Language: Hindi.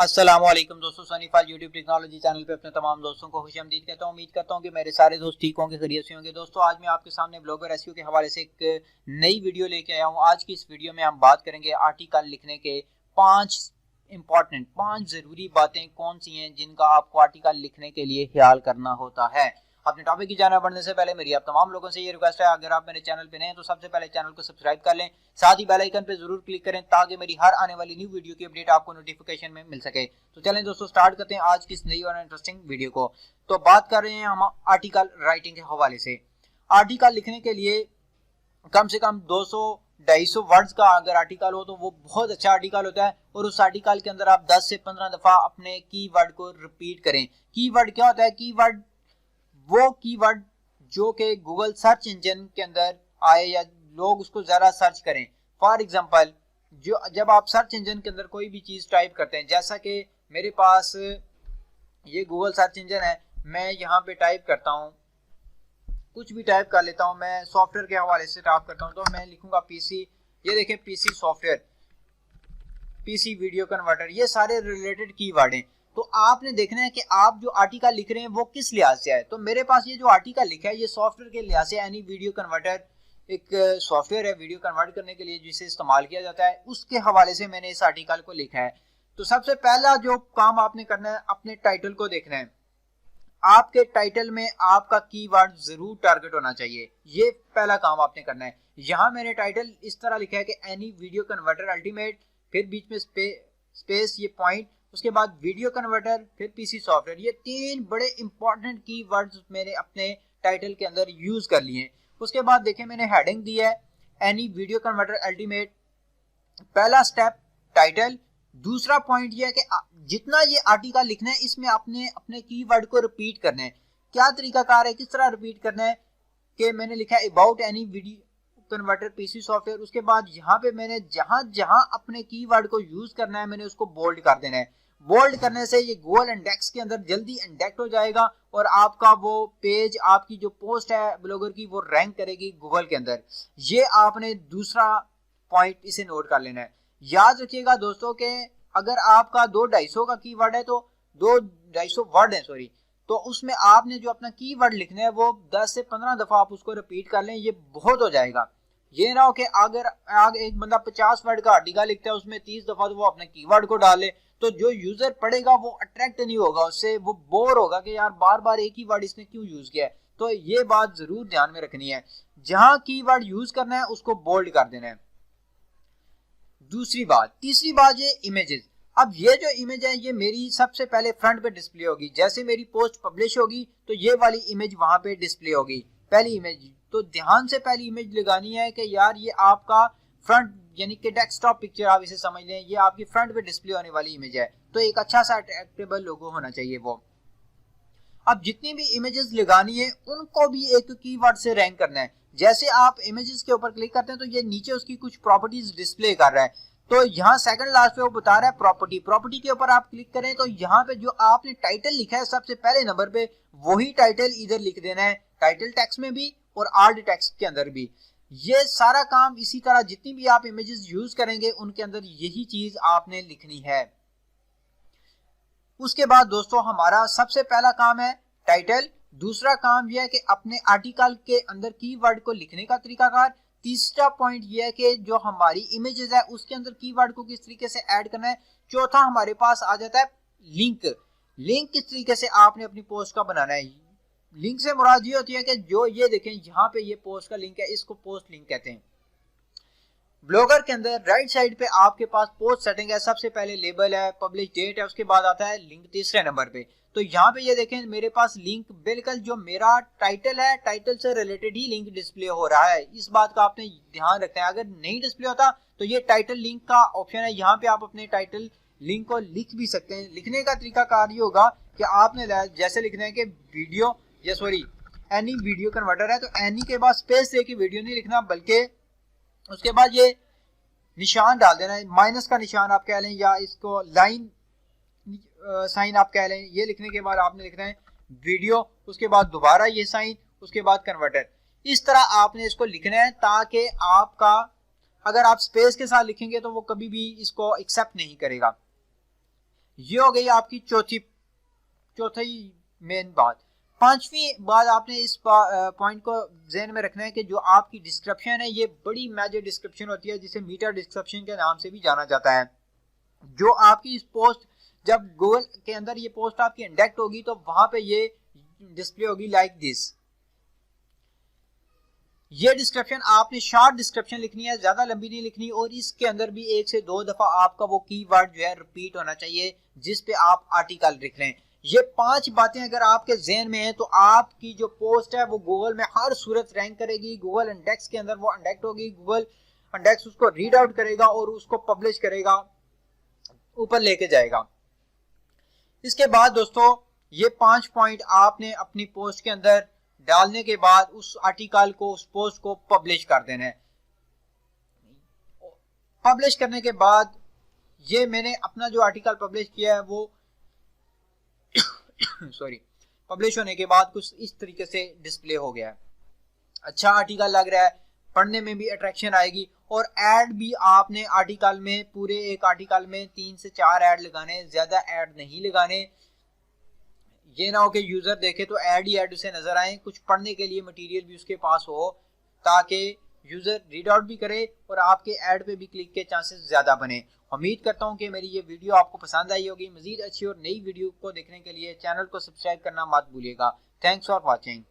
अस्सलामुअलैकुम दोस्तों, सनीफाल यूट्यूब टेक्नोलॉजी चैनल पे अपने तमाम दोस्तों को खुशामदीद कहता हूँ। उम्मीद करता हूँ कि मेरे सारे दोस्त ठीक होंगे, खैरियत से होंगे। दोस्तों आज मैं आपके सामने ब्लॉगर एसईओ के हवाले से एक नई वीडियो लेके आया हूँ। आज की इस वीडियो में हम बात करेंगे आर्टिकल लिखने के पांच जरूरी बातें कौन सी हैं जिनका आपको आर्टिकल लिखने के लिए ख्याल करना होता है। अपने टॉपिक की जाना बढ़ने से पहले मेरी आप तमाम लोगों से ये रिक्वेस्ट है, अगर आप मेरे चैनल पे नए हैं तो सबसे पहले चैनल को सब्सक्राइब कर लें, साथ ही बेल आइकन पे जरूर क्लिक करें ताकि मेरी हर आने वाली न्यू वीडियो की अपडेट आपको नोटिफिकेशन में मिल सके। तो चलें दोस्तों, स्टार्ट करते हैं आज की इस नई और इंटरेस्टिंग वीडियो को। तो बात कर रहे हैं हम आर्टिकल राइटिंग के हवाले से। आर्टिकल लिखने के लिए कम से कम 200-250 वर्ड्स का अगर आर्टिकल हो तो वो बहुत अच्छा आर्टिकल होता है, और उस आर्टिकल के अंदर आप 10 से 15 दफा अपने कीवर्ड को रिपीट करें। कीवर्ड क्या होता है? कीवर्ड वो कीवर्ड जो कि गूगल सर्च इंजन के अंदर आए या लोग उसको ज्यादा सर्च करें। फॉर एग्जांपल, जो जब आप सर्च इंजन के अंदर कोई भी चीज टाइप करते हैं, जैसा कि मेरे पास ये गूगल सर्च इंजन है, मैं यहाँ पे टाइप करता हूँ, कुछ भी टाइप कर लेता हूँ। मैं सॉफ्टवेयर के हवाले से टाइप करता हूँ तो मैं लिखूंगा पीसी। ये देखें, PC software, PC video converter, ये सारे रिलेटेड कीवर्ड हैं। तो आपने देखना है कि आप जो आर्टिकल लिख रहे हैं वो किस लिहाज से है। तो मेरे पास ये जो आर्टिकल लिखा है ये सॉफ्टवेयर के लिहाज से, यानी वीडियो कन्वर्टर एक सॉफ्टवेयर है वीडियो कन्वर्ट करने के लिए जिसे इस्तेमाल किया जाता है, उसके हवाले से मैंने इस आर्टिकल को लिखा है। तो सबसे पहला जो काम आपने करना है, अपने टाइटल को देखना है। आपके टाइटल में आपका कीवर्ड जरूर टारगेट होना चाहिए, ये पहला काम आपने करना है। यहाँ मैंने टाइटल इस तरह लिखा है कि एनी वीडियो कन्वर्टर अल्टीमेट, फिर बीच में स्पेस ये पॉइंट, उसके बाद वीडियो कन्वर्टर, फिर पीसी सॉफ्टवेयर। ये तीन बड़े इंपॉर्टेंट कीवर्ड्स मैंने अपने टाइटल के अंदर यूज कर लिए हैं। उसके बाद देखें, मैंने हेडिंग दी है एनी वीडियो कन्वर्टर अल्टीमेट। पहला स्टेप टाइटल। दूसरा पॉइंट ये है कि जितना ये आर्टिकल लिखना है इसमें आपने अपने कीवर्ड को रिपीट करना है। क्या तरीकाकार है, किस तरह रिपीट करना है कि मैंने लिखा है about any video converter PC software. उसके बाद यहाँ पे मैंने जहां जहां अपने कीवर्ड को यूज करना है मैंने उसको बोल्ड कर देना है। बोल्ड करने से ये गूगल इंडेक्स के अंदर जल्दी इंडेक्ट हो जाएगा और आपका वो पेज, आपकी जो पोस्ट है ब्लॉगर की, वो रैंक करेगी गूगल के अंदर। ये आपने दूसरा पॉइंट इसे नोट कर लेना है। याद रखिएगा दोस्तों के अगर आपका 200-250 का कीवर्ड है तो 200-250 वर्ड है सॉरी, तो उसमें आपने जो अपना कीवर्ड लिखना है वो 10 से 15 दफा आप उसको रिपीट कर लें, ये बहुत हो जाएगा। ये ना हो कि अगर एक बंदा 50 वर्ड का आर्टिकल लिखता है उसमें 30 दफा तो वो अपने कीवर्ड को डाले, तो जो यूजर पढ़ेगा वो अट्रैक्ट नहीं होगा उससे, वो बोर होगा कि यार बार बार एक ही वर्ड इसने क्यों यूज किया है। तो ये बात जरूर ध्यान में रखनी है, जहां कीवर्ड यूज करना है उसको बोल्ड कर देना है। दूसरी बात, तीसरी बात, ये इमेजेस। अब ये जो इमेज है ये मेरी सबसे पहले फ्रंट पे डिस्प्ले होगी। जैसे मेरी पोस्ट पब्लिश होगी तो ये वाली इमेज वहां पे डिस्प्ले होगी, पहली इमेज। तो ध्यान से पहली इमेज लगानी है कि यार ये आपका फ्रंट यानी कि डेस्कटॉप पिक्चर आप इसे समझ लें, ये आपकी फ्रंट पे डिस्प्ले होने वाली इमेज है। तो एक अच्छा सा अट्रैक्टेबल लोगो होना चाहिए वो। अब जितनी भी इमेजेस लगानी है उनको भी एक कीवर्ड से रैंक करना है। जैसे आप इमेजेस के ऊपर क्लिक करते हैं तो ये नीचे उसकी कुछ प्रॉपर्टीज डिस्प्ले कर रहा है। तो यहाँ सेकंड लास्ट पे वो बता रहा है प्रॉपर्टी। प्रॉपर्टी के ऊपर आप क्लिक करें तो यहाँ पे जो आपने टाइटल लिखा है सबसे पहले नंबर पे, वही टाइटल इधर लिख देना है, टाइटल टेक्स्ट में भी और आल्ट टेक्स्ट के अंदर भी। ये सारा काम इसी तरह जितनी भी आप इमेजेस यूज करेंगे उनके अंदर यही चीज आपने लिखनी है। उसके बाद दोस्तों हमारा सबसे पहला काम है टाइटल। दूसरा काम यह है कि अपने आर्टिकल के अंदर कीवर्ड को लिखने का तरीकाकार। तीसरा पॉइंट यह है कि जो हमारी इमेजेस है उसके अंदर कीवर्ड को किस तरीके से ऐड करना है। चौथा हमारे पास आ जाता है लिंक। लिंक किस तरीके से आपने अपनी पोस्ट का बनाना है। लिंक से मुराद ये होती है कि जो ये देखें यहाँ पे ये पोस्ट का लिंक है, इसको पोस्ट लिंक कहते हैं। ब्लॉगर के अंदर राइट साइड पे आपके पास पोस्ट सेटिंग है, सबसे पहले लेबल है, पब्लिश डेट है, उसके बाद आता है लिंक तीसरे नंबर पे। तो यहाँ पे ये देखें मेरे पास लिंक, बिल्कुल जो मेरा टाइटल है टाइटल से रिलेटेड ही लिंक डिस्प्ले हो रहा है। इस बात का आपने ध्यान रखना है। अगर नहीं डिस्प्ले होता तो ये टाइटल लिंक का ऑप्शन है, यहाँ पे आप अपने टाइटल लिंक को लिख भी सकते हैं। लिखने का तरीका कार ये होगा कि आपने जैसे लिखना है कि वीडियो या सॉरी एनी वीडियो कन्वर्टर है तो एनी के बाद स्पेस दे के वीडियो नहीं लिखना, बल्कि उसके बाद ये निशान डाल देना है, माइनस का निशान आप कह लें या इसको लाइन साइन आप कह लें। ये लिखने के बाद आपने लिखना है वीडियो, उसके बाद दोबारा ये साइन, उसके बाद कन्वर्टर। इस तरह आपने इसको लिखना है ताकि आपका, अगर आप स्पेस के साथ लिखेंगे तो वो कभी भी इसको एक्सेप्ट नहीं करेगा। ये हो गई आपकी चौथी मेन बात। पांचवी बात आपने इस पॉइंट को ध्यान में रखना है कि जो आपकी डिस्क्रिप्शन है ये बड़ी मेजर डिस्क्रिप्शन होती है, जिसे मीटर डिस्क्रिप्शन के नाम से भी जाना जाता है। जो आपकी इस पोस्ट, जब गूगल के अंदर ये पोस्ट आपकी इंडेक्ट होगी तो वहां पे ये डिस्प्ले होगी लाइक दिस। ये डिस्क्रिप्शन आपने शॉर्ट डिस्क्रिप्शन लिखनी है, ज्यादा लंबी नहीं लिखनी, और इसके अंदर भी 1 से 2 दफा आपका वो कीवर्ड जो है रिपीट होना चाहिए जिस पे आप आर्टिकल लिख रहे हैं। ये 5 बातें अगर आपके ज़हन में है तो आपकी जो पोस्ट है वो गूगल में हर सूरत रैंक करेगी। गूगल इंडेक्स के अंदर वो इंडेक्ट होगी, गूगल इंडेक्स उसको रीड आउट करेगा और उसको पब्लिश करेगा, ऊपर लेके जाएगा। इसके बाद दोस्तों ये 5 पॉइंट आपने अपनी पोस्ट के अंदर डालने के बाद उस आर्टिकल को, उस पोस्ट को पब्लिश कर देना है। पब्लिश करने के बाद ये मैंने अपना जो आर्टिकल पब्लिश किया है वो सॉरी पब्लिश होने के बाद कुछ इस तरीके से डिस्प्ले हो गया है। अच्छा आर्टिकल लग रहा है, पढ़ने में भी अट्रैक्शन आएगी, और ऐड भी आपने आर्टिकल में, पूरे एक आर्टिकल में 3 से 4 ऐड लगाने, ज्यादा ऐड नहीं लगाने। ये ना हो कि यूजर देखे तो ऐड ही ऐड उसे नजर आए, कुछ पढ़ने के लिए मटेरियल भी उसके पास हो ताकि यूजर रीड आउट भी करे और आपके ऐड पे भी क्लिक के चांसेस ज्यादा बने। उम्मीद करता हूं कि मेरी ये वीडियो आपको पसंद आई होगी। मजीद अच्छी और नई वीडियो को देखने के लिए चैनल को सब्सक्राइब करना मत भूलिएगा। Thanks for watching.